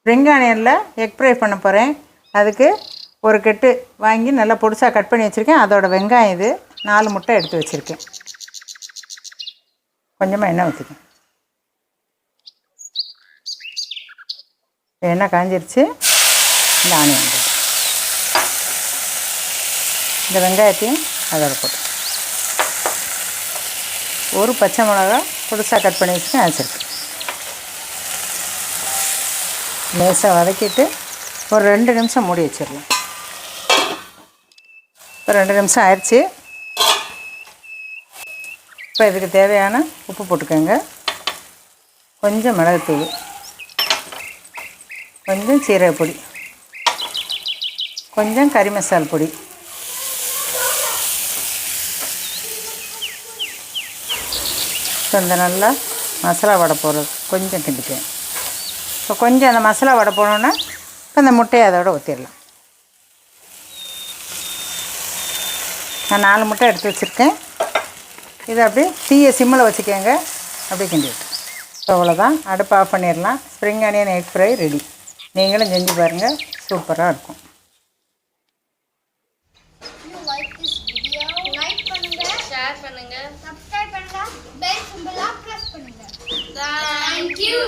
Spring ஆனியனில் egg fry பண்ண போகிறேன். அதுக்கு ஒரு கட்டு வாங்கி நல்லா பொடிசாக கட் பண்ணி வச்சுருக்கேன். அதோட வெங்காயம் இது 4 முட்டை எடுத்து வச்சுருக்கேன். கொஞ்சமாக எண்ணெய் ஊற்றிக்கேன். எண்ணெய் காஞ்சிருச்சு. இந்த ஆனியன் இந்த வெங்காயத்தையும் அதோட போட்டு ஒரு பச்சை மிளகா பொடிசாக கட் பண்ணி வச்சுருக்கேன். வச்சுருக்கேன் லேசாக வதக்கிட்டு ஒரு 2 நிமிஷம் மூடி வச்சிடலாம். இப்போ 2 நிமிஷம் ஆயிடுச்சு. இப்போ இதுக்கு தேவையான உப்பு போட்டுக்கோங்க. கொஞ்சம் மிளகுத்தூள், கொஞ்சம் சீரகப்பொடி, கொஞ்சம் கறி மசால் பொடி, இந்த நல்லா மசாலா வடை போடுறது கொஞ்சம் கிண்டிக்குவேன். இப்போ கொஞ்சம் அந்த மசாலா வடை போனோன்னா இப்போ அந்த முட்டையை அதோட ஊற்றிடலாம். நான் 4 முட்டை எடுத்து வச்சுருக்கேன். இதை அப்படியே தீயை சிம்மில் வச்சுக்கோங்க. அப்படியே கிண்டி விட்டு ஸோ அவ்வளோதான். அடுப்பு ஆஃப் பண்ணிடலாம். Spring onion egg fry ready. நீங்களும் செஞ்சு பாருங்கள், சூப்பராக இருக்கும். Subscribe பண்ணுங்க, bell symbol press பண்ணுங்க. Thank you.